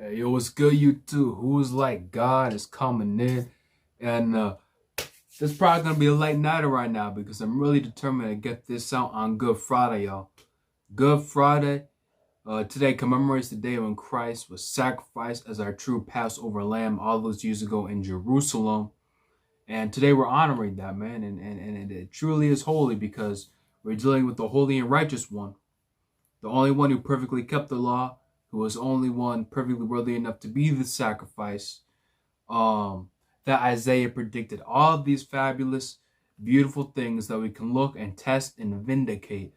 Hey, yo, what's good, YouTube? Who's like God is coming in, and this probably gonna be a late nighter right now because I'm really determined to get this out on Good Friday, y'all. Good Friday. Today commemorates the day when Christ was sacrificed as our true Passover lamb all those years ago in Jerusalem, and today we're honoring that, man, and it truly is holy because we're dealing with the holy and righteous one, the only one who perfectly kept the law, who was only one perfectly worthy enough to be the sacrifice that Isaiah predicted. All of these fabulous, beautiful things that we can look and test and vindicate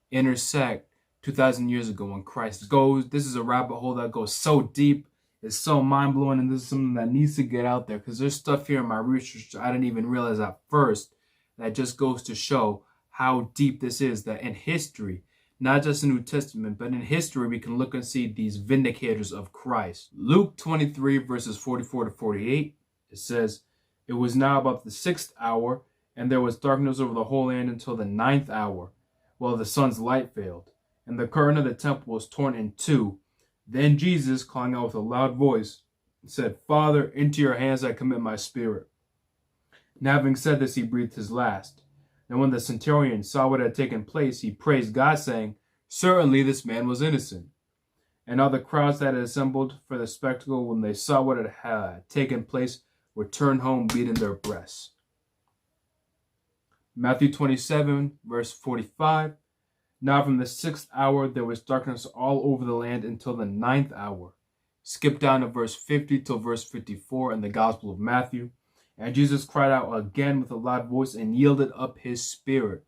intersect 2,000 years ago when Christ goes. This is a rabbit hole that goes so deep. It's so mind-blowing, and this is something that needs to get out there because there's stuff here in my research I didn't even realize at first that just goes to show how deep this is, that in history, not just the New Testament, but in history, we can look and see these vindicators of Christ. Luke 23, verses 44 to 48, it says, "It was now about the 6th hour, and there was darkness over the whole land until the 9th hour, while the sun's light failed, and the curtain of the temple was torn in two. Then Jesus, calling out with a loud voice, said, 'Father, into your hands I commit my spirit.' And having said this, he breathed his last. And when the centurion saw what had taken place, he praised God, saying, 'Certainly this man was innocent.' And all the crowds that had assembled for the spectacle, when they saw what had taken place, returned home beating their breasts." Matthew 27, verse 45. "Now from the 6th hour there was darkness all over the land until the 9th hour. Skip down to verse 50 till verse 54 in the Gospel of Matthew. "And Jesus cried out again with a loud voice and yielded up his spirit.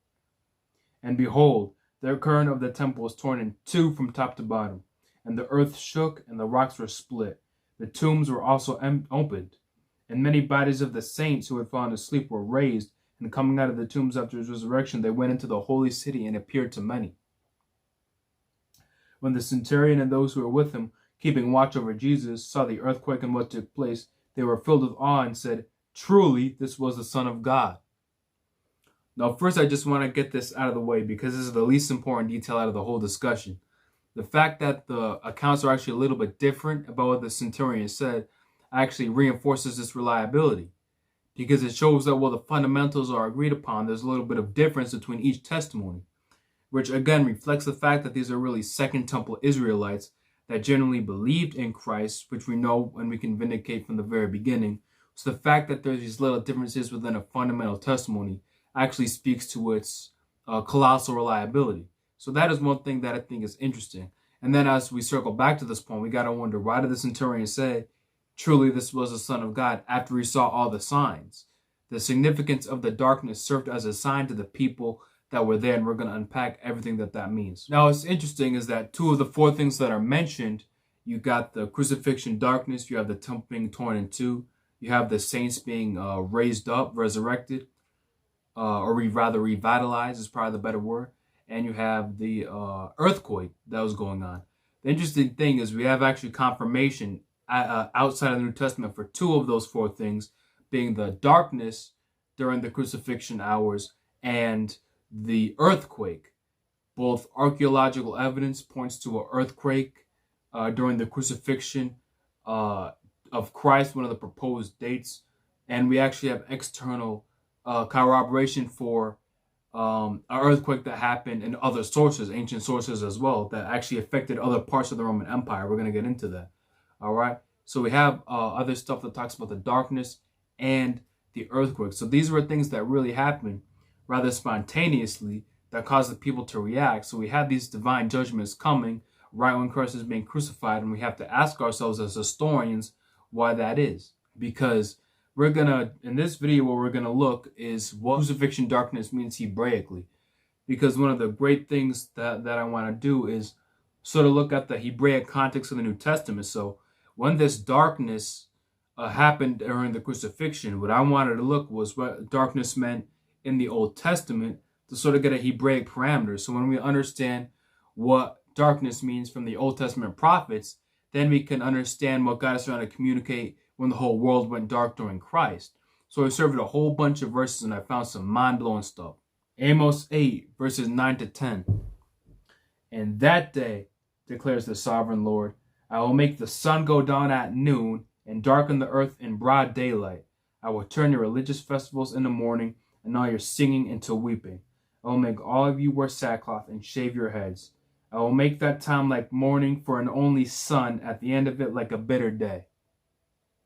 And behold, the curtain of the temple was torn in two from top to bottom, and the earth shook, and the rocks were split. The tombs were also opened, and many bodies of the saints who had fallen asleep were raised, and coming out of the tombs after his resurrection, they went into the holy city and appeared to many. When the centurion and those who were with him, keeping watch over Jesus, saw the earthquake and what took place, they were filled with awe and said, 'Truly, this was the Son of God.'" Now, first, I just want to get this out of the way because this is the least important detail out of the whole discussion. The fact that the accounts are actually a little bit different about what the centurion said actually reinforces this reliability because it shows that while the fundamentals are agreed upon, there's a little bit of difference between each testimony, which again reflects the fact that these are really Second Temple Israelites that generally believed in Christ, which we know and we can vindicate from the very beginning. So the fact that there's these little differences within a fundamental testimony actually speaks to its colossal reliability. So that is one thing that I think is interesting. And then as we circle back to this point, we got to wonder, why did the centurion say, "Truly this was the Son of God," after he saw all the signs? The significance of the darkness served as a sign to the people that were there, and we're going to unpack everything that means. Now, what's interesting is that two of the four things that are mentioned, you got the crucifixion darkness, you have the temple being torn in two, you have the saints being raised up, resurrected, or rather revitalized is probably the better word, and you have the earthquake that was going on. The interesting thing is we have actually confirmation outside of the New Testament for two of those four things, being the darkness during the crucifixion hours and the earthquake. Both archaeological evidence points to an earthquake during the crucifixion of Christ, one of the proposed dates, and we actually have external corroboration for an earthquake that happened in other sources, ancient sources as well, that actually affected other parts of the Roman Empire. We're going to get into that. All right. So we have other stuff that talks about the darkness and the earthquake. So these were things that really happened rather spontaneously that caused the people to react. So we have these divine judgments coming right when Christ is being crucified, and we have to ask ourselves as historians why that is. Because we're gonna, in this video, what we're gonna look is what crucifixion darkness means Hebraically. Because one of the great things that I want to do is sort of look at the Hebraic context of the New Testament. So when this darkness happened during the crucifixion, what I wanted to look was what darkness meant in the Old Testament to sort of get a Hebraic parameter. So when we understand what darkness means from the Old Testament prophets, then we can understand what God is trying to communicate when the whole world went dark during Christ. So I surveyed a whole bunch of verses and I found some mind-blowing stuff. Amos 8, verses 9 to 10. "In that day, declares the sovereign Lord, I will make the sun go down at noon and darken the earth in broad daylight. I will turn your religious festivals into mourning and all your singing into weeping. I will make all of you wear sackcloth and shave your heads. I will make that time like mourning for an only son, at the end of it like a bitter day.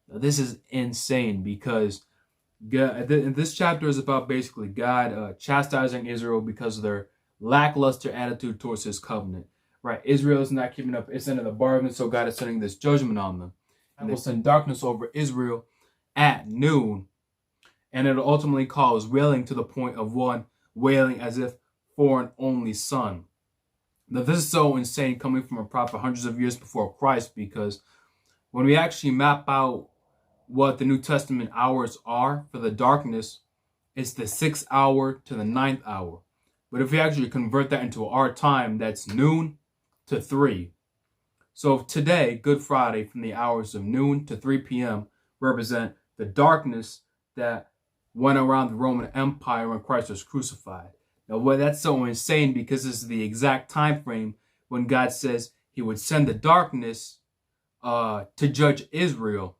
Now, this is insane because this chapter is about basically God chastising Israel because of their lackluster attitude towards his covenant. Right? Israel is not keeping up its end of the bargain, so God is sending this judgment on them. And will send darkness over Israel at noon. And it'll ultimately cause wailing to the point of one wailing as if for an only son. Now, this is so insane coming from a prophet hundreds of years before Christ, because when we actually map out what the New Testament hours are for the darkness, it's the 6th hour to the 9th hour. But if we actually convert that into our time, that's noon to 3. So today, Good Friday, from the hours of noon to 3 p.m. represent the darkness that went around the Roman Empire when Christ was crucified. Now, well, that's so insane because this is the exact time frame when God says he would send the darkness to judge Israel.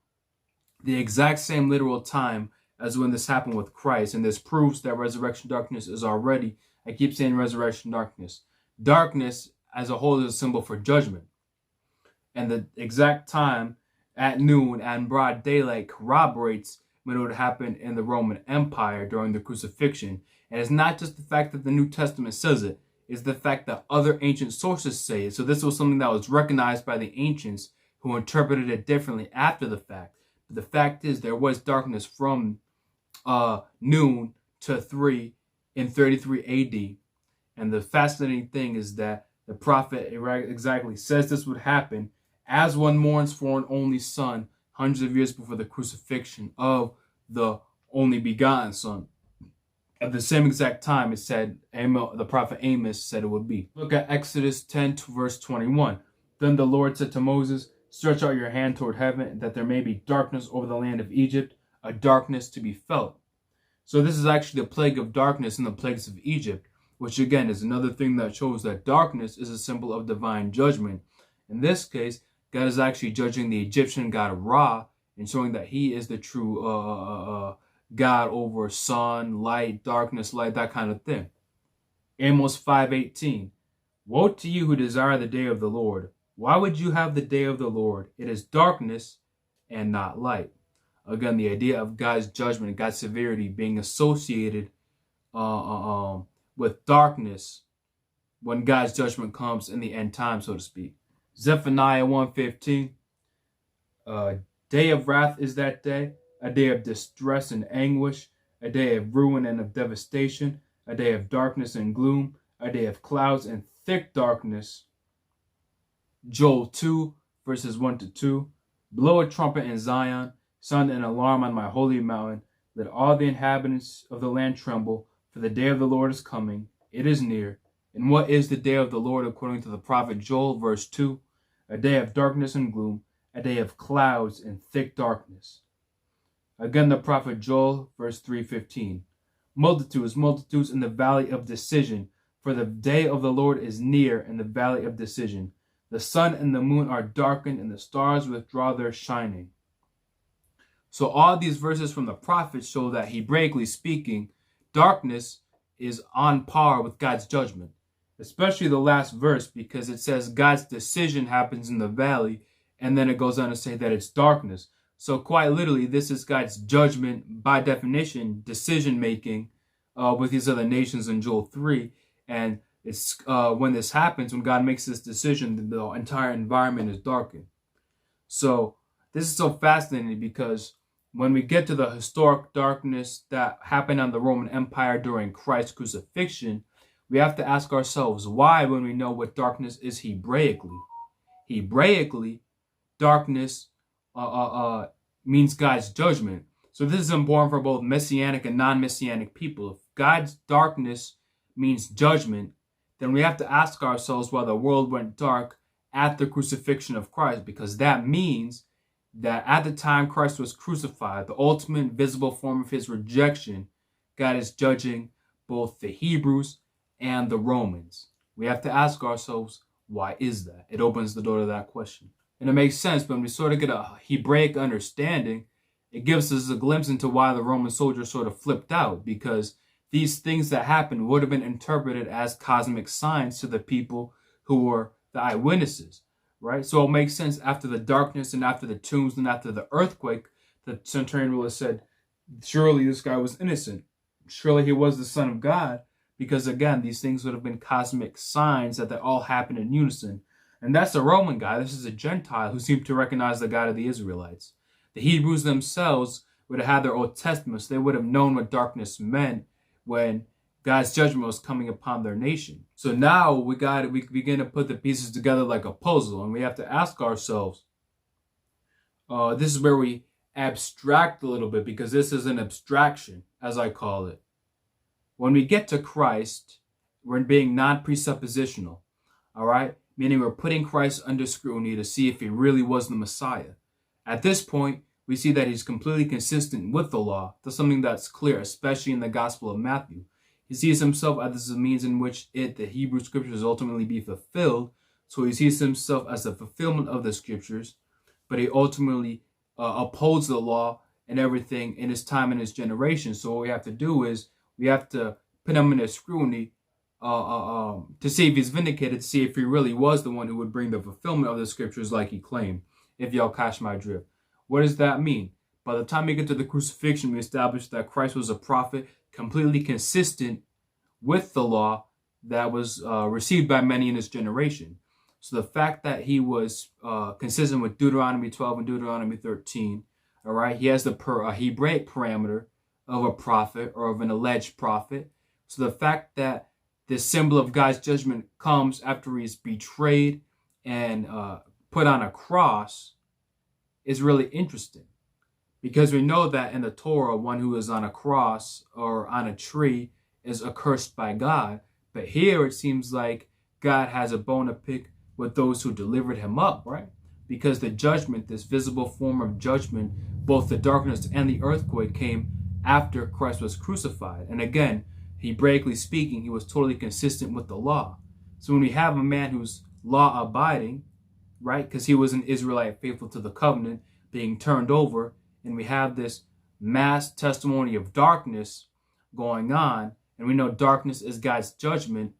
The exact same literal time as when this happened with Christ. And this proves that resurrection darkness is already, I keep saying resurrection darkness. Darkness as a whole is a symbol for judgment. And the exact time at noon and broad daylight corroborates when it would happen in the Roman Empire during the crucifixion. And it's not just the fact that the New Testament says it, it's the fact that other ancient sources say it. So this was something that was recognized by the ancients who interpreted it differently after the fact. But the fact is there was darkness from noon to 3 in 33 AD. And the fascinating thing is that the prophet exactly says this would happen as one mourns for an only son hundreds of years before the crucifixion of the only begotten son. At the same exact time, it said, the prophet Amos said it would be. Look at Exodus 10 to verse 21. Then the Lord said to Moses, stretch out your hand toward heaven, that there may be darkness over the land of Egypt, a darkness to be felt. So this is actually the plague of darkness in the plagues of Egypt, which again is another thing that shows that darkness is a symbol of divine judgment. In this case, God is actually judging the Egyptian god Ra and showing that he is the true God over sun, light, darkness, light, that kind of thing. Amos 5:18. Woe to you who desire the day of the Lord. Why would you have the day of the Lord? It is darkness and not light. Again, the idea of God's judgment, God's severity being associated with darkness when God's judgment comes in the end time, so to speak. Zephaniah 1:15. Day of wrath is that day, a day of distress and anguish, a day of ruin and of devastation, a day of darkness and gloom, a day of clouds and thick darkness. Joel 2, verses 1 to 2. Blow a trumpet in Zion, sound an alarm on my holy mountain. Let all the inhabitants of the land tremble, for the day of the Lord is coming. It is near. And what is the day of the Lord according to the prophet Joel, verse 2? A day of darkness and gloom, a day of clouds and thick darkness. Again, the prophet Joel, verse 3:15. Multitudes, multitudes in the valley of decision, for the day of the Lord is near in the valley of decision. The sun and the moon are darkened, and the stars withdraw their shining. So all these verses from the prophets show that, hebraically speaking, darkness is on par with God's judgment. Especially the last verse, because it says God's decision happens in the valley, and then it goes on to say that it's darkness. So quite literally, this is God's judgment, by definition, decision-making with these other nations in Joel 3. And it's when this happens, when God makes this decision, the entire environment is darkened. So this is so fascinating because when we get to the historic darkness that happened on the Roman Empire during Christ's crucifixion, we have to ask ourselves why, when we know what darkness is hebraically. Hebraically, darkness means God's judgment. So this is important for both messianic and non-messianic people. If God's darkness means judgment, then we have to ask ourselves why the world went dark at the crucifixion of Christ, because that means that at the time Christ was crucified, the ultimate visible form of his rejection, God is judging both the Hebrews and the Romans. We have to ask ourselves, why is that? It opens the door to that question. And it makes sense when we sort of get a Hebraic understanding. It gives us a glimpse into why the Roman soldiers sort of flipped out, because these things that happened would have been interpreted as cosmic signs to the people who were the eyewitnesses, right? So it makes sense after the darkness and after the tombs and after the earthquake, the centurion would have said, surely this guy was innocent. Surely he was the Son of God, because again, these things would have been cosmic signs that they all happened in unison. And that's a Roman guy. This is a Gentile who seemed to recognize the God of the Israelites. The Hebrews themselves would have had their Old Testaments. They would have known what darkness meant when God's judgment was coming upon their nation. So now we begin to put the pieces together like a puzzle, and we have to ask ourselves, this is where we abstract a little bit, because this is an abstraction, as I call it. When we get to Christ, we're being non-presuppositional, all right? Meaning we're putting Christ under scrutiny to see if he really was the Messiah. At this point, we see that he's completely consistent with the law. That's something that's clear, especially in the Gospel of Matthew. He sees himself as the means in which the Hebrew Scriptures ultimately be fulfilled. So he sees himself as the fulfillment of the Scriptures, but he ultimately upholds the law and everything in his time and his generation. So what we have to do is we have to put him under scrutiny to see if he's vindicated, to see if he really was the one who would bring the fulfillment of the Scriptures like he claimed, if y'all catch my drift. What does that mean? By the time we get to the crucifixion, we establish that Christ was a prophet completely consistent with the law that was received by many in his generation. So the fact that he was consistent with Deuteronomy 12 and Deuteronomy 13, all right, he has the Hebraic parameter of a prophet or of an alleged prophet. So the fact that this symbol of God's judgment comes after he's betrayed and put on a cross is really interesting, because we know that in the Torah, one who is on a cross or on a tree is accursed by God. But here it seems like God has a bone to pick with those who delivered him up, right? Because the judgment, this visible form of judgment, both the darkness and the earthquake, came after Christ was crucified. And again, Hebraically speaking, he was totally consistent with the law. So when we have a man who's law abiding, right, because he was an Israelite faithful to the covenant, being turned over, and we have this mass testimony of darkness going on, and we know darkness is God's judgment,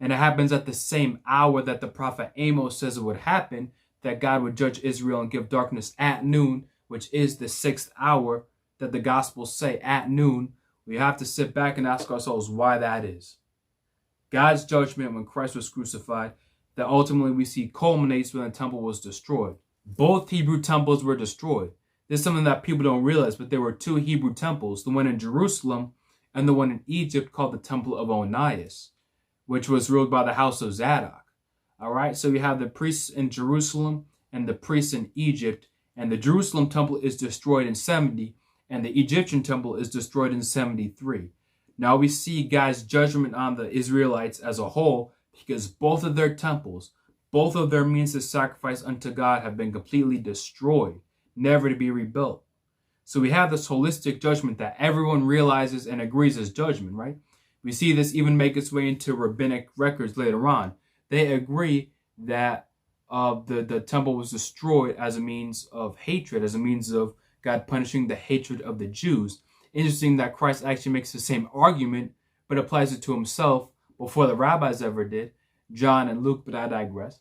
and it happens at the same hour that the prophet Amos says it would happen, that God would judge Israel and give darkness at noon, which is the 6th hour that the Gospels say at noon. We have to sit back and ask ourselves why that is. God's judgment when Christ was crucified, that ultimately we see culminates when the temple was destroyed. Both Hebrew temples were destroyed. This is something that people don't realize, but there were two Hebrew temples, the one in Jerusalem and the one in Egypt called the Temple of Onias, which was ruled by the house of Zadok. All right, so you have the priests in Jerusalem and the priests in Egypt, and the Jerusalem temple is destroyed in 70, and the Egyptian temple is destroyed in 73. Now we see God's judgment on the Israelites as a whole, because both of their temples, both of their means of sacrifice unto God have been completely destroyed, never to be rebuilt. So we have this holistic judgment that everyone realizes and agrees is judgment, right? We see this even make its way into rabbinic records later on. They agree that the temple was destroyed as a means of hatred, as a means of God punishing the hatred of the Jews. Interesting that Christ actually makes the same argument, but applies it to himself before the rabbis ever did, John and Luke, but I digress.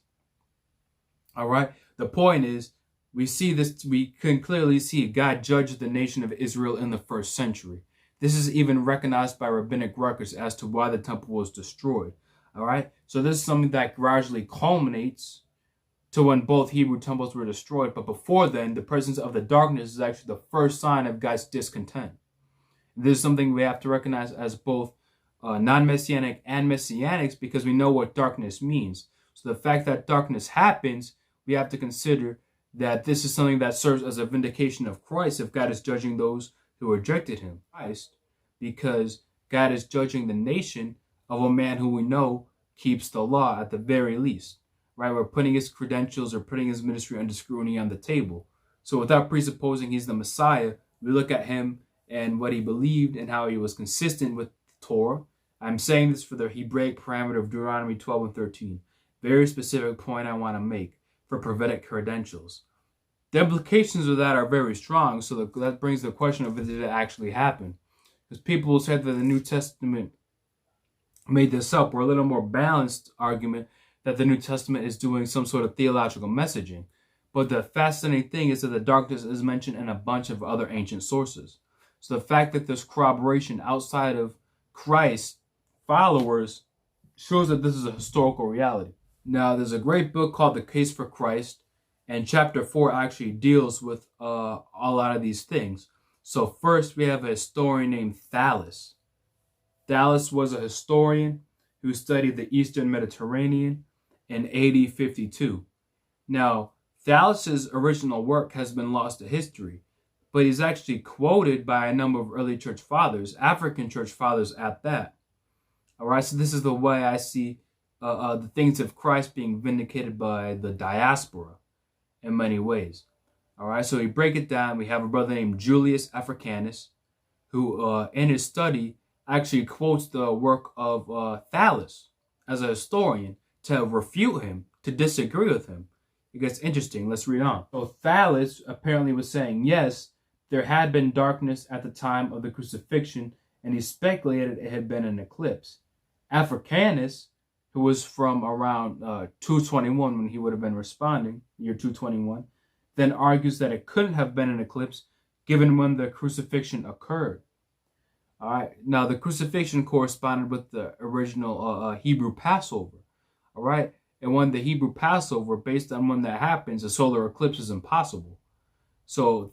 All right, the point is, we see this, we can clearly see God judged the nation of Israel in the 1st century. This is even recognized by rabbinic records as to why the temple was destroyed. All right, so this is something that gradually culminates to when both Hebrew temples were destroyed. But before then, the presence of the darkness is actually the first sign of God's discontent. This is something we have to recognize as both non-messianic and messianics, because we know what darkness means. So the fact that darkness happens, we have to consider that this is something that serves as a vindication of Christ if God is judging those who rejected him. Christ, because God is judging the nation of a man who we know keeps the law at the very least, right? We're putting his credentials or putting his ministry under scrutiny on the table. So without presupposing he's the Messiah, we look at him and what he believed and how he was consistent with the Torah. I'm saying this for the Hebraic parameter of Deuteronomy 12 and 13. Very specific point I want to make. for prophetic credentials. The implications of that are very strong, so that brings the question of, did it actually happen? Because people will say that the New Testament made this up, or a little more balanced argument that the New Testament is doing some sort of theological messaging. But the fascinating thing is that the darkness is mentioned in a bunch of other ancient sources. So the fact that there's corroboration outside of Christ's followers shows that this is a historical reality. Now, there's a great book called The Case for Christ, and chapter 4 actually deals with a lot of these things. So first, we have a historian named Thallus. Thallus was a historian who studied the Eastern Mediterranean in AD 52. Now, Thallus's original work has been lost to history, but he's actually quoted by a number of early church fathers, African church fathers at that. All right, so this is the way I see the things of Christ being vindicated by the diaspora in many ways. All right, so we break it down. We have a brother named Julius Africanus, who in his study actually quotes the work of Thallus as a historian to refute him, to disagree with him. It gets interesting. Let's read on. So Thallus apparently was saying, yes, there had been darkness at the time of the crucifixion, and he speculated it had been an eclipse. Africanus, who was from around 221 when he would have been responding, year 221, then argues that it couldn't have been an eclipse given when the crucifixion occurred. All right, now the crucifixion corresponded with the original Hebrew Passover. All right, and when the Hebrew Passover, based on when that happens, a solar eclipse is impossible. So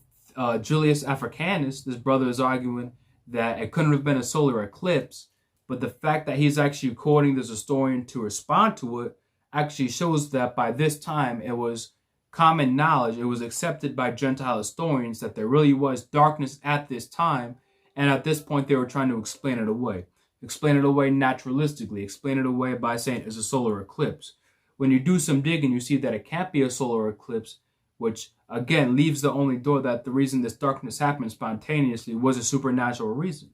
Julius Africanus, this brother, is arguing that it couldn't have been a solar eclipse, but the fact that he's actually quoting this historian to respond to it actually shows that by this time it was common knowledge, it was accepted by Gentile historians that there really was darkness at this time, and at this point they were trying to explain it away. Explain it away naturalistically, explain it away by saying it's a solar eclipse. When you do some digging, you see that it can't be a solar eclipse, which again leaves the only door that the reason this darkness happened spontaneously was a supernatural reason.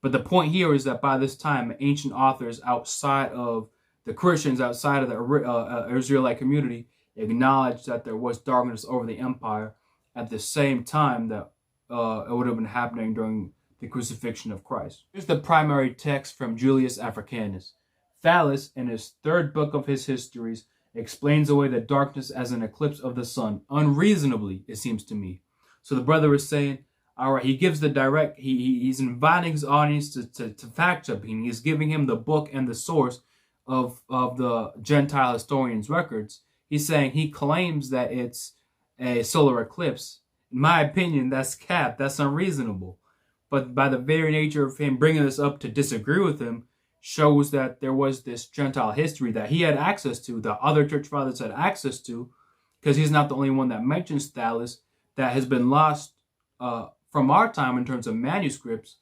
But the point here is that by this time, ancient authors outside of the Christians, outside of the Israelite community, acknowledged that there was darkness over the empire at the same time that it would have been happening during the crucifixion of Christ. Here's the primary text from Julius Africanus. Thallus, in his third book of his histories, explains away the darkness as an eclipse of the sun, unreasonably, it seems to me. So the brother is saying, all right, he gives the direct, he's inviting his audience to fact check him. He's giving him the book and the source of the Gentile historian's records. He's saying he claims that it's a solar eclipse. In my opinion, that's cap. That's unreasonable. But by the very nature of him bringing this up to disagree with him, shows that there was this Gentile history that he had access to, the other church fathers had access to, because he's not the only one that mentions Thallus, that has been lost from our time in terms of manuscripts,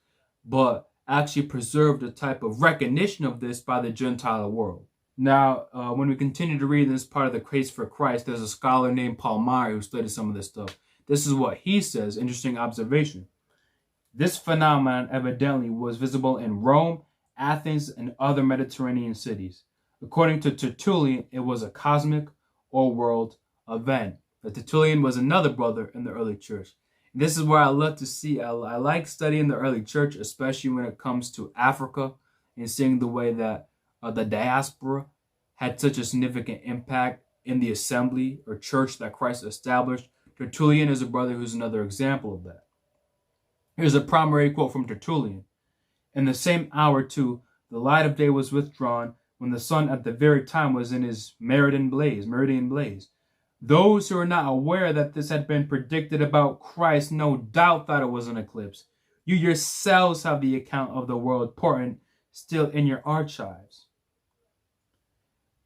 but actually preserved a type of recognition of this by the Gentile world. Now, when we continue to read this part of the Case for Christ, there's a scholar named Paul Meyer who studied some of this stuff. This is what he says. Interesting observation. This phenomenon evidently was visible in Rome, Athens, and other Mediterranean cities. According to Tertullian, it was a cosmic or world event. Tertullian was another brother in the early church. And this is where I love to see. I like studying the early church, especially when it comes to Africa and seeing the way that the diaspora had such a significant impact in the assembly or church that Christ established. Tertullian is a brother who's another example of that. Here's a primary quote from Tertullian. In the same hour, too, the light of day was withdrawn, when the sun at the very time was in his meridian blaze. Those who are not aware that this had been predicted about Christ no doubt thought it was an eclipse. You yourselves have the account of the world portent still in your archives.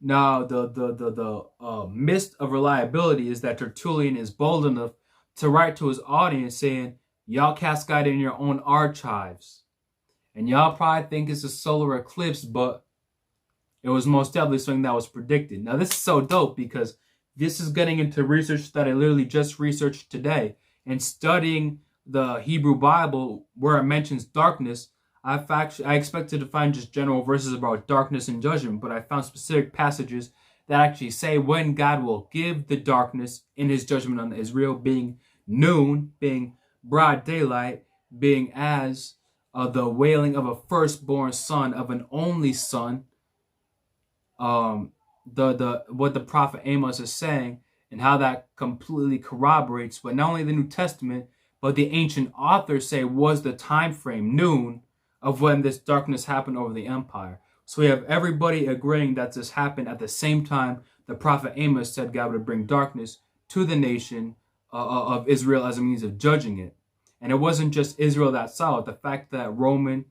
Now, the mist of reliability is that Tertullian is bold enough to write to his audience saying, y'all cascade in your own archives. And y'all probably think it's a solar eclipse, but it was most definitely something that was predicted. Now, this is so dope because this is getting into research that I literally just researched today. And studying the Hebrew Bible where it mentions darkness, I expected to find just general verses about darkness and judgment, but I found specific passages that actually say when God will give the darkness in his judgment on Israel, being noon, being broad daylight, being as the wailing of a firstborn son, of an only son. What the prophet Amos is saying, and how that completely corroborates what not only the New Testament but the ancient authors say was the time frame, noon, of when this darkness happened over the empire. So we have everybody agreeing that this happened at the same time the prophet Amos said God would bring darkness to the nation of Israel as a means of judging it. And it wasn't just Israel that saw it. The fact that Roman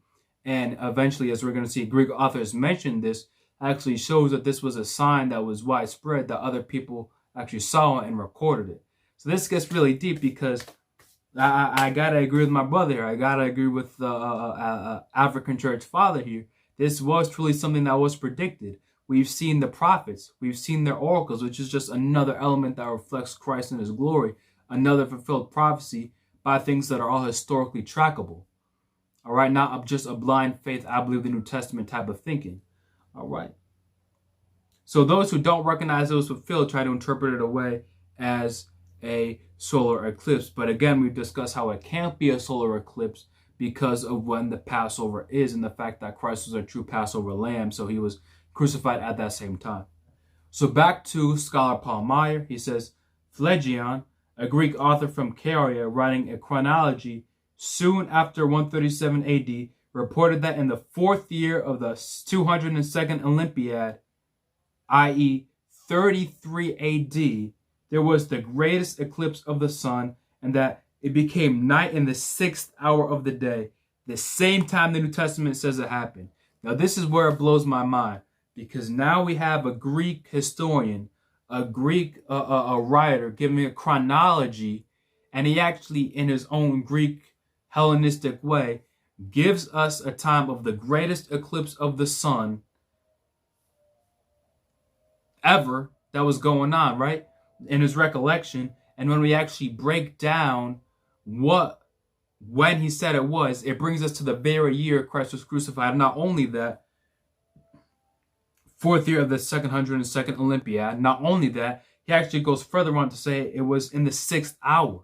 and eventually, as we're going to see, Greek authors mention this actually shows that this was a sign that was widespread, that other people actually saw it and recorded it. So this gets really deep, because I gotta agree with my brother here. I gotta agree with the African church father here. This was truly something that was predicted. We've seen the prophets. We've seen their oracles, which is just another element that reflects Christ and his glory. Another fulfilled prophecy by things that are all historically trackable. All right, not just a blind faith, I believe the New Testament type of thinking. All right. So those who don't recognize those fulfilled try to interpret it away as a solar eclipse. But again, we've discussed how it can't be a solar eclipse because of when the Passover is, and the fact that Christ was a true Passover lamb, so he was crucified at that same time. So back to scholar Paul Meyer, he says, Phlegon, a Greek author from Caria, writing a chronology soon after 137 AD, reported that in the 4th year of the 202nd Olympiad, i.e. 33 AD, there was the greatest eclipse of the sun, and that it became night in the 6th hour of the day, the same time the New Testament says it happened. Now this is where it blows my mind, because now we have a Greek historian, a Greek a writer giving a chronology, and he actually, in his own Greek Hellenistic way, gives us a time of the greatest eclipse of the sun ever that was going on, right? In his recollection. And when we actually break down when he said it was, it brings us to the very year Christ was crucified. And not only that, 4th year of the 202nd Olympiad, not only that, he actually goes further on to say it was in the 6th hour,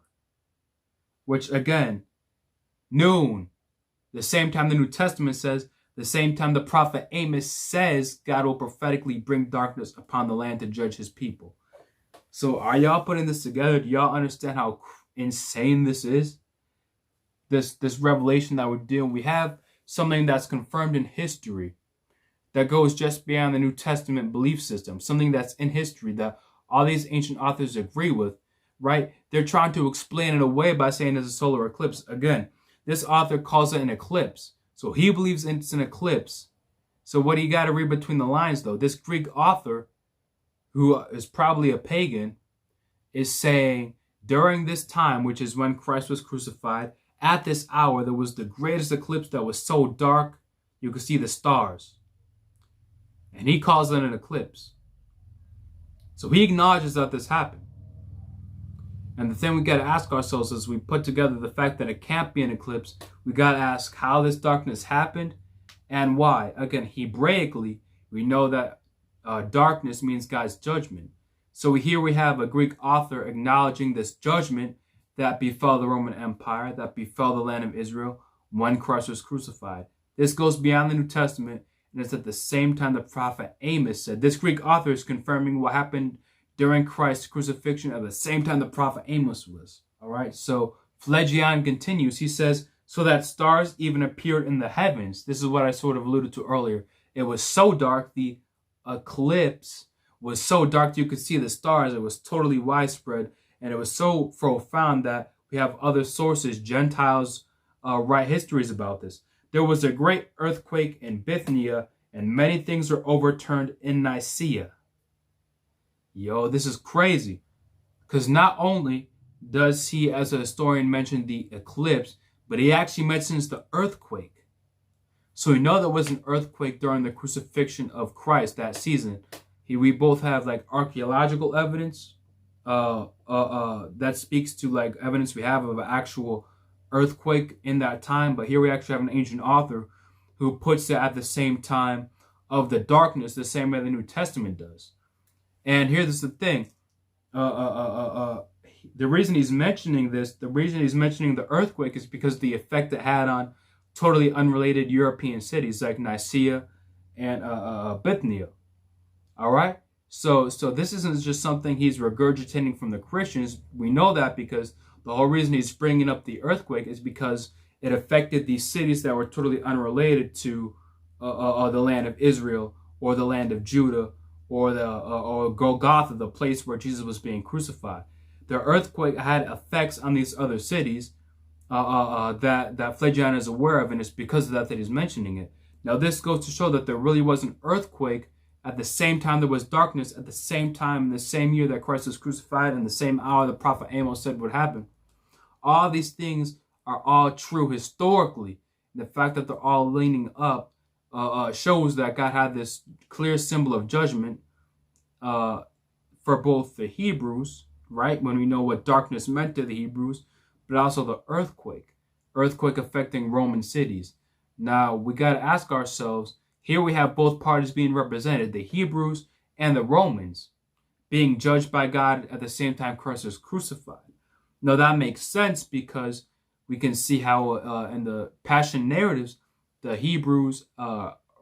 which again, noon, the same time the New Testament says, the same time the prophet Amos says God will prophetically bring darkness upon the land to judge his people. So are y'all putting this together? Do y'all understand how insane this is? This revelation that we're doing. We have something that's confirmed in history that goes just beyond the New Testament belief system. Something that's in history that all these ancient authors agree with, right? They're trying to explain it away by saying it's a solar eclipse. Again, this author calls it an eclipse. So he believes it's an eclipse. So what do you got to read between the lines, though? This Greek author, who is probably a pagan, is saying during this time, which is when Christ was crucified, at this hour, there was the greatest eclipse that was so dark, you could see the stars. And he calls it an eclipse. So he acknowledges that this happened. And the thing we got to ask ourselves is, we put together the fact that it can't be an eclipse, we got to ask how this darkness happened and why. Again, hebraically, we know that darkness means God's judgment. So here we have a Greek author acknowledging this judgment that befell the Roman Empire, that befell the land of Israel when Christ was crucified. This goes beyond the New Testament, and it's at the same time the prophet Amos said. This Greek author is confirming what happened during Christ's crucifixion at the same time the prophet Amos was. All right, so Phlegon continues. He says, so that stars even appeared in the heavens. This is what I sort of alluded to earlier. It was so dark, the eclipse was so dark you could see the stars. It was totally widespread, and it was so profound that we have other sources, Gentiles, write histories about this. There was a great earthquake in Bithynia, and many things were overturned in Nicaea. Yo, this is crazy. Because not only does he, as a historian, mention the eclipse, but he actually mentions the earthquake. So we know there was an earthquake during the crucifixion of Christ that season. We both have like archaeological evidence that speaks to like evidence we have of an actual earthquake in that time. But here we actually have an ancient author who puts it at the same time of the darkness, the same way the New Testament does. And here's the thing. The reason he's mentioning this, the reason he's mentioning the earthquake is because the effect it had on totally unrelated European cities like Nicaea and Bithynia. All right? So this isn't just something he's regurgitating from the Christians. We know that because the whole reason he's bringing up the earthquake is because it affected these cities that were totally unrelated to the land of Israel or the land of Judah or Golgotha, the place where Jesus was being crucified. The earthquake had effects on these other cities that Phlegon is aware of, and it's because of that he's mentioning it. Now, this goes to show that there really was an earthquake at the same time there was darkness, at the same time, in the same year that Christ was crucified, in the same hour the prophet Amos said would happen. All these things are all true historically. The fact that they're all leaning up shows that God had this clear symbol of judgment for both the Hebrews, right, when we know what darkness meant to the Hebrews, but also the earthquake affecting Roman cities. Now, we got to ask ourselves, here we have both parties being represented, the Hebrews and the Romans, being judged by God at the same time Christ is crucified. Now, that makes sense because we can see how in the Passion narratives, the Hebrews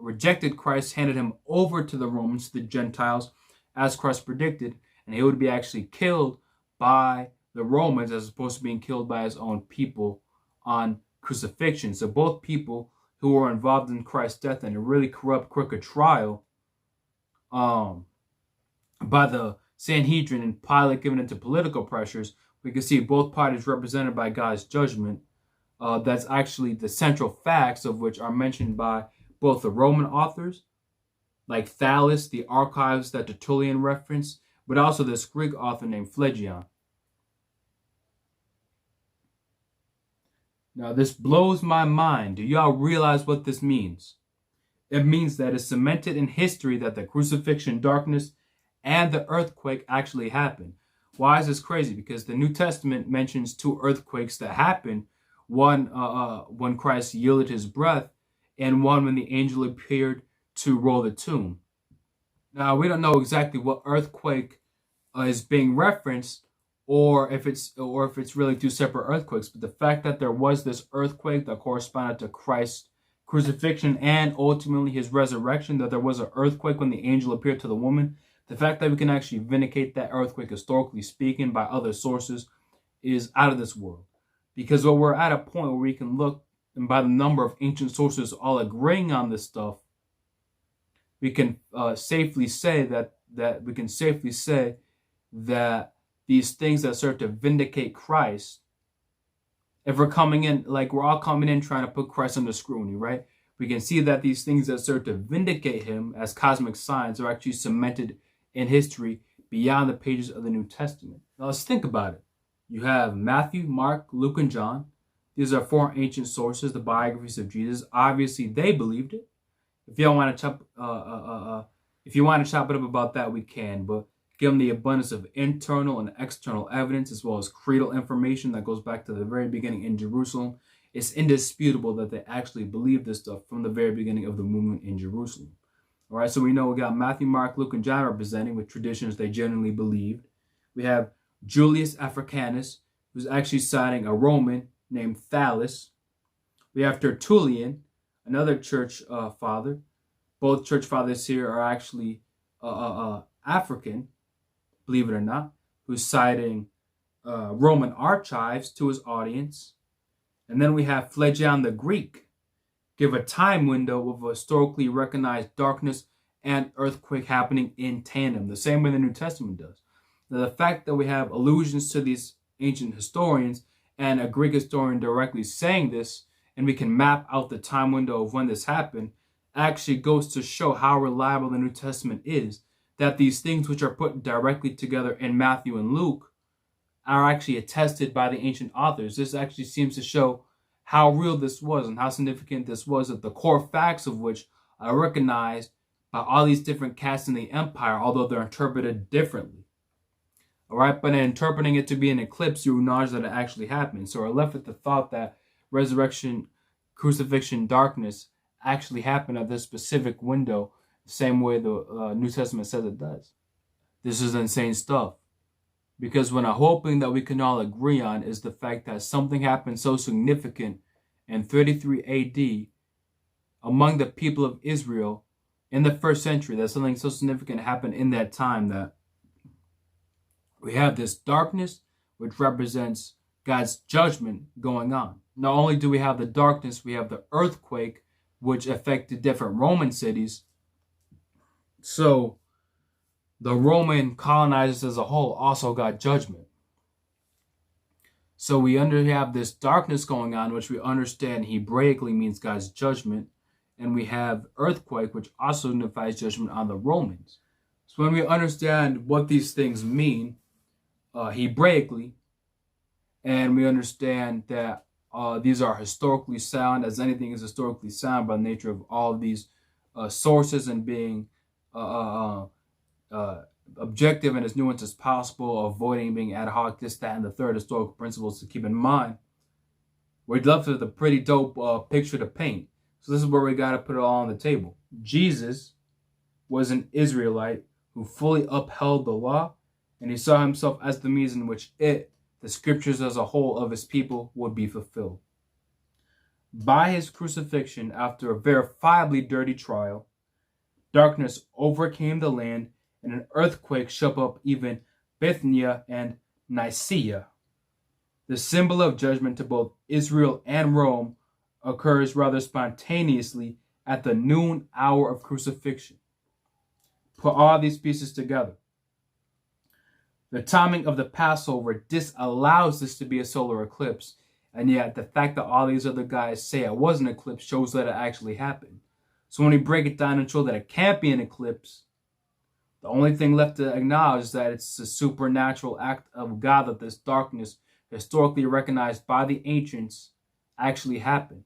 rejected Christ, handed him over to the Romans, the Gentiles, as Christ predicted, and he would be actually killed by the Romans as opposed to being killed by his own people on crucifixion. So both people who were involved in Christ's death in a really corrupt, crooked trial by the Sanhedrin and Pilate given into political pressures, we can see both parties represented by God's judgment. That's actually the central facts of which are mentioned by both the Roman authors, like Thales, the archives that Tertullian referenced, but also this Greek author named Phlegon. Now, this blows my mind. Do y'all realize what this means? It means that it's cemented in history that the crucifixion, darkness, and the earthquake actually happened. Why is this crazy? Because the New Testament mentions two earthquakes that happened. One when Christ yielded his breath, and one when the angel appeared to roll the tomb. Now, we don't know exactly what earthquake is being referenced, or if it's really two separate earthquakes. But the fact that there was this earthquake that corresponded to Christ's crucifixion and ultimately his resurrection, that there was an earthquake when the angel appeared to the woman, the fact that we can actually vindicate that earthquake historically speaking by other sources is out of this world. Because when we're at a point where we can look, and by the number of ancient sources all agreeing on this stuff, we can safely say that these things that serve to vindicate Christ, if we're coming in, like we're all coming in trying to put Christ under scrutiny, right? We can see that these things that serve to vindicate him as cosmic signs are actually cemented in history beyond the pages of the New Testament. Now let's think about it. You have Matthew, Mark, Luke, and John. These are four ancient sources, the biographies of Jesus. Obviously, they believed it. If you want to chop it up about that, we can. But given the abundance of internal and external evidence, as well as creedal information that goes back to the very beginning in Jerusalem, it's indisputable that they actually believed this stuff from the very beginning of the movement in Jerusalem. All right, so we know we got Matthew, Mark, Luke, and John representing with traditions they genuinely believed. We have Julius Africanus, who's actually citing a Roman named Thales. We have Tertullian, another church father. Both church fathers here are actually African, believe it or not, who's citing Roman archives to his audience. And then we have Phlegon the Greek, give a time window of a historically recognized darkness and earthquake happening in tandem, the same way the New Testament does. Now, the fact that we have allusions to these ancient historians and a Greek historian directly saying this, and we can map out the time window of when this happened, actually goes to show how reliable the New Testament is, that these things which are put directly together in Matthew and Luke are actually attested by the ancient authors. This actually seems to show how real this was and how significant this was, that the core facts of which are recognized by all these different castes in the empire, although they're interpreted differently. All right, but in interpreting it to be an eclipse, you acknowledge that it actually happened. So we're left with the thought that resurrection, crucifixion, darkness actually happened at this specific window, the same way the New Testament says it does. This is insane stuff. Because what I'm hoping that we can all agree on is the fact that something happened so significant in 33 AD among the people of Israel in the first century, that something so significant happened in that time, that we have this darkness, which represents God's judgment going on. Not only do we have the darkness, we have the earthquake, which affected different Roman cities. So the Roman colonizers as a whole also got judgment. So we have this darkness going on, which we understand hebraically means God's judgment. And we have earthquake, which also signifies judgment on the Romans. So when we understand what these things mean hebraically, and we understand that these are historically sound, as anything is historically sound by nature of all of these sources and being objective and as nuanced as possible, avoiding being ad hoc, this, that, and the third historical principles to keep in mind, we'd love to have a pretty dope picture to paint. So this is where we got to put it all on the table. Jesus was an Israelite who fully upheld the law, and he saw himself as the means in which the scriptures as a whole of his people, would be fulfilled. By his crucifixion, after a verifiably dirty trial, darkness overcame the land, and an earthquake shook up even Bithynia and Nicaea. The symbol of judgment to both Israel and Rome occurs rather spontaneously at the noon hour of crucifixion. Put all these pieces together. The timing of the Passover disallows this to be a solar eclipse, and yet the fact that all these other guys say it was an eclipse shows that it actually happened. So when we break it down and show that it can't be an eclipse, the only thing left to acknowledge is that it's a supernatural act of God, that this darkness, historically recognized by the ancients, actually happened.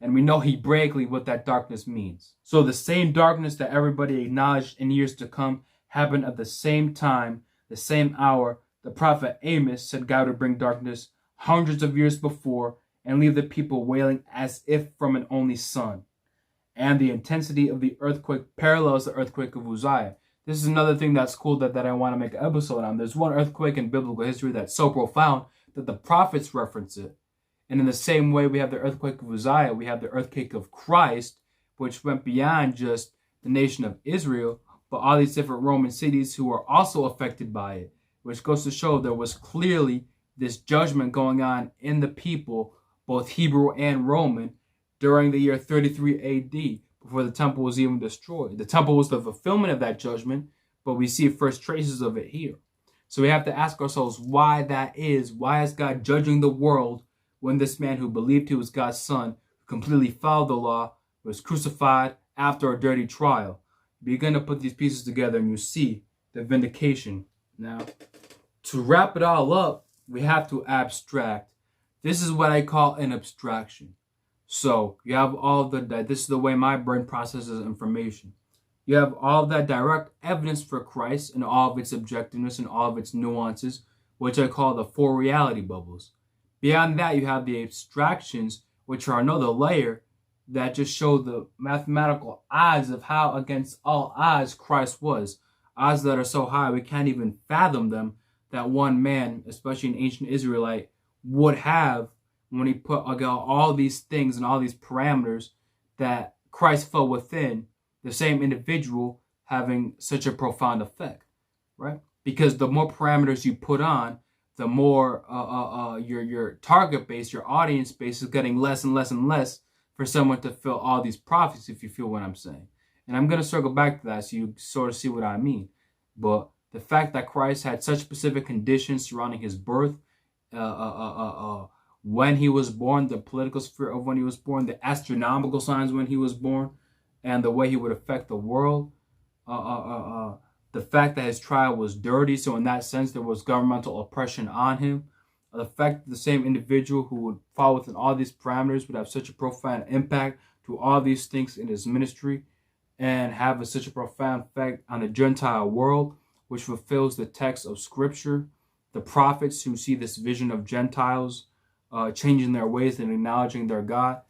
And we know hebraically what that darkness means. So the same darkness that everybody acknowledged in years to come happened at the same time, the same hour. The prophet Amos said God would bring darkness hundreds of years before and leave the people wailing as if from an only son. And the intensity of the earthquake parallels the earthquake of Uzziah. This is another thing that's cool that I want to make an episode on. There's one earthquake in biblical history that's so profound that the prophets reference it. And in the same way we have the earthquake of Uzziah, we have the earthquake of Christ, which went beyond just the nation of Israel, but all these different Roman cities who were also affected by it, which goes to show there was clearly this judgment going on in the people, both Hebrew and Roman, during the year 33 AD, before the temple was even destroyed. The temple was the fulfillment of that judgment, but we see first traces of it here. So we have to ask ourselves why that is. Why is God judging the world when this man who believed he was God's son, who completely followed the law, was crucified after a dirty trial? Begin to put these pieces together and you see the vindication. Now, to wrap it all up, we have to abstract. This is what I call an abstraction. So you have all this is the way my brain processes information. You have all that direct evidence for Christ and all of its objectiveness and all of its nuances, which I call the four reality bubbles. Beyond that, you have the abstractions, which are another layer that just show the mathematical odds of how against all odds Christ was. Odds that are so high we can't even fathom them, that one man, especially an ancient Israelite, would have when he put all these things and all these parameters that Christ fell within, the same individual having such a profound effect, right? Because the more parameters you put on, the more your target base, your audience base is getting less and less and less for someone to fill all these prophecies, if you feel what I'm saying. And I'm going to circle back to that so you sort of see what I mean. But the fact that Christ had such specific conditions surrounding his birth, when he was born, the political sphere of when he was born, the astronomical signs when he was born, and the way he would affect the world, the fact that his trial was dirty, so in that sense there was governmental oppression on him, the fact that the same individual who would fall within all these parameters would have such a profound impact to all these things in his ministry and have such a profound effect on the Gentile world, which fulfills the text of Scripture. The prophets who see this vision of Gentiles changing their ways and acknowledging their God.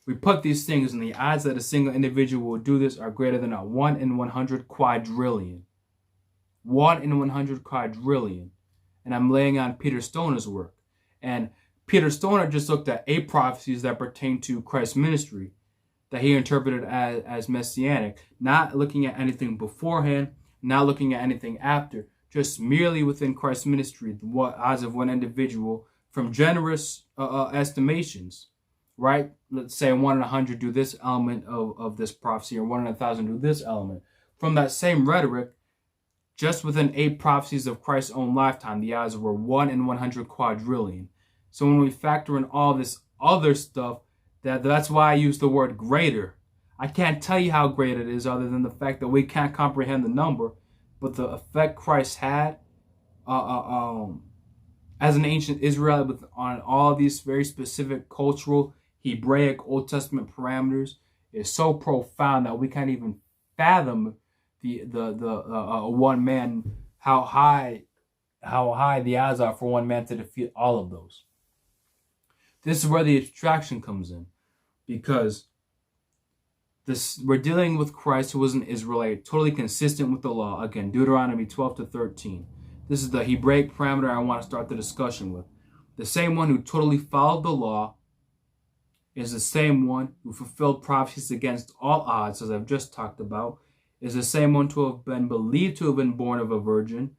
We put these things, and the odds that a single individual will do this are greater than a 1 in 100 quadrillion. 1 in 100 quadrillion. And I'm laying on Peter Stoner's work. And Peter Stoner just looked at 8 prophecies that pertain to Christ's ministry that he interpreted as messianic, not looking at anything beforehand, not looking at anything after, just merely within Christ's ministry, the odds of one individual from generous estimations, right? Let's say 1 in 100 do this element of this prophecy, or 1 in 1,000 do this element. From that same rhetoric, just within 8 prophecies of Christ's own lifetime, the odds were 1 in 100 quadrillion. So when we factor in all this other stuff, that's why I use the word greater. I can't tell you how great it is other than the fact that we can't comprehend the number, but the effect Christ had as an ancient Israelite on all these very specific cultural Hebraic Old Testament parameters is so profound that we can't even fathom the one man, how high the odds are for one man to defeat all of those. This is where the abstraction comes in, because we're dealing with Christ, who was an Israelite, totally consistent with the law. Again, Deuteronomy 12-13. This is the Hebraic parameter I want to start the discussion with. The same one who totally followed the law is the same one who fulfilled prophecies against all odds, as I've just talked about, is the same one to have been believed to have been born of a virgin,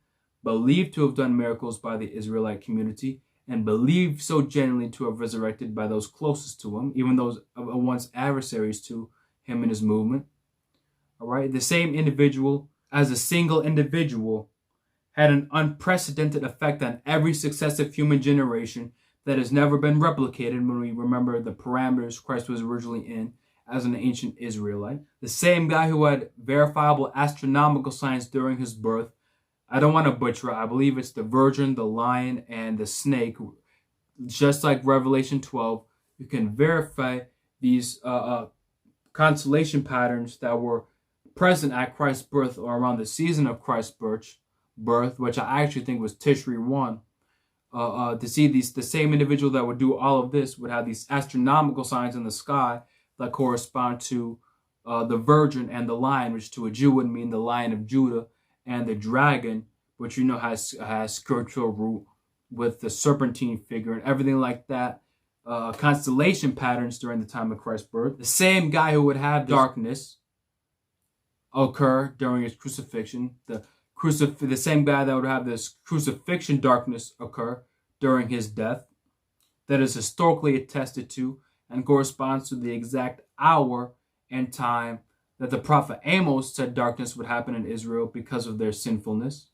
believed to have done miracles by the Israelite community, and believed so genuinely to have resurrected by those closest to him, even those once adversaries to him in his movement. All right, the same individual, as a single individual, had an unprecedented effect on every successive human generation that has never been replicated when we remember the parameters Christ was originally in as an ancient Israelite. The same guy who had verifiable astronomical signs during his birth. I don't want to butcher it. I believe it's the virgin, the lion, and the snake. Just like Revelation 12, you can verify these constellation patterns that were present at Christ's birth or around the season of Christ's birth, which I actually think was Tishri 1. To see the same individual that would do all of this would have these astronomical signs in the sky that correspond to the virgin and the lion, which to a Jew would mean the Lion of Judah, and the dragon, which has spiritual root with the serpentine figure and everything like that. Constellation patterns during the time of Christ's birth. The same guy who would have darkness occur during his crucifixion. The same guy that would have this crucifixion darkness occur during his death. That is historically attested to and corresponds to the exact hour and time that the prophet Amos said darkness would happen in Israel because of their sinfulness.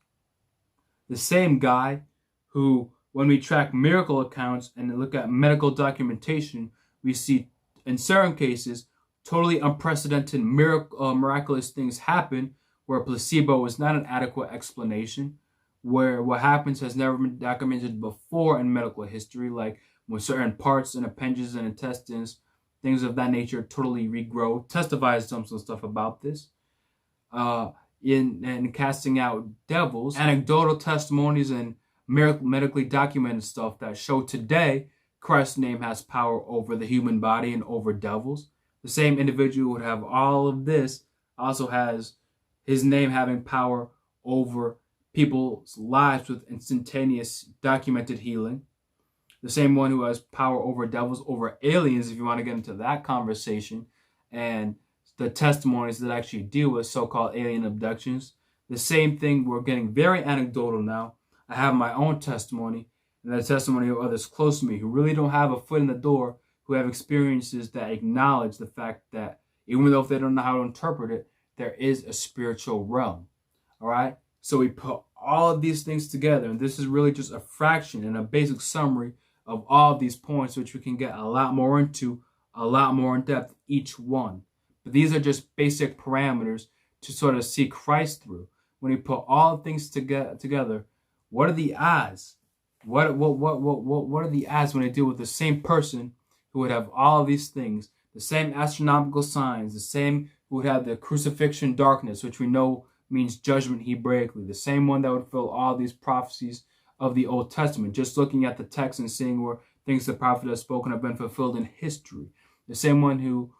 The same guy who, when we track miracle accounts and look at medical documentation, we see in certain cases totally unprecedented miraculous things happen where placebo is not an adequate explanation, where what happens has never been documented before in medical history, like when certain parts and appendages and intestines, things of that nature, totally regrow. Testifies some stuff about this. In casting out devils, anecdotal testimonies and medically documented stuff that show today Christ's name has power over the human body and over devils. The same individual would have all of this, also has his name having power over people's lives with instantaneous documented healing. The same one who has power over devils, over aliens, if you want to get into that conversation, and the testimonies that actually deal with so-called alien abductions. The same thing, we're getting very anecdotal now. I have my own testimony, and the testimony of others close to me who really don't have a foot in the door, who have experiences that acknowledge the fact that even though if they don't know how to interpret it, there is a spiritual realm. All right? So we put all of these things together, and this is really just a fraction and a basic summary of all of these points, which we can get a lot more into, a lot more in depth, each one. But these are just basic parameters to sort of see Christ through. When we put all things together, what are the odds? What are the odds when they deal with the same person who would have all of these things, the same astronomical signs, the same who would have the crucifixion darkness, which we know means judgment hebraically, the same one that would fill all these prophecies of the Old Testament, just looking at the text and seeing where things the prophet has spoken have been fulfilled in history. The same one who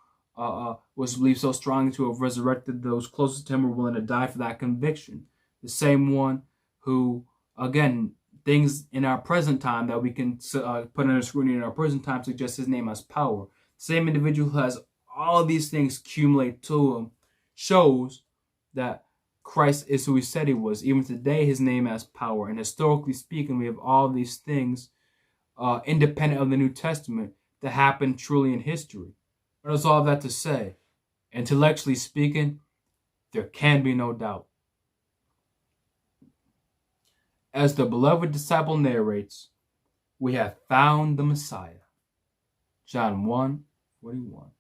was believed so strongly to have resurrected those closest to him were willing to die for that conviction. the same one who, again, things in our present time that we can put under scrutiny in our present time suggest his name has power. Same individual who has all of these things accumulate to him shows that Christ is who he said he was. Even today, his name has power. And historically speaking, we have all these things independent of the New Testament that happened truly in history. What is all that to say? Intellectually speaking, there can be no doubt. As the beloved disciple narrates, we have found the Messiah. John 1:41.